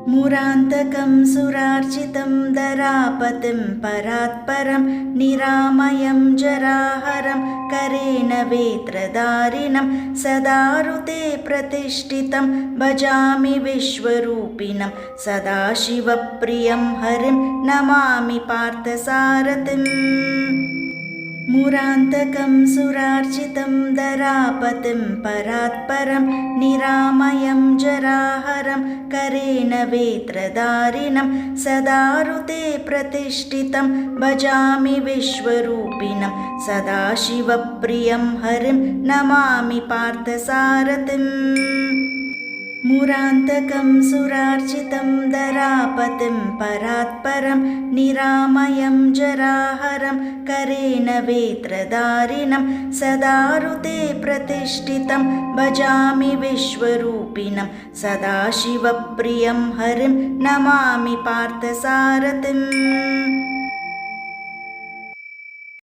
मुरान्तकं सुरार्चितं दरापतिं परात्परं निरामयं जराहरं करेण वेत्रधारिणं सदारुते प्रतिष्ठितं भजामि विश्वरूपिणं सदाशिवप्रियं हरिं नमामि पार्थसारथिम्। मुरान्तकं सुरार्चितं दरापतिं परात्परं निरामयं जराहरं करेण वेत्रधारिणं सदारुते प्रतिष्ठितं भजामि विश्वरूपिणं सदाशिवप्रियं हरिं नमामि पार्थसारथिम्। मुरान्तकं सुरार्चितं दरापतिं परात्परं निरामयं जराहरं करेण वेत्रधारिणं सदारुते प्रतिष्ठितं भजामि विश्वरूपिणं सदाशिवप्रियं हरिं नमामि पार्थसारथिम्।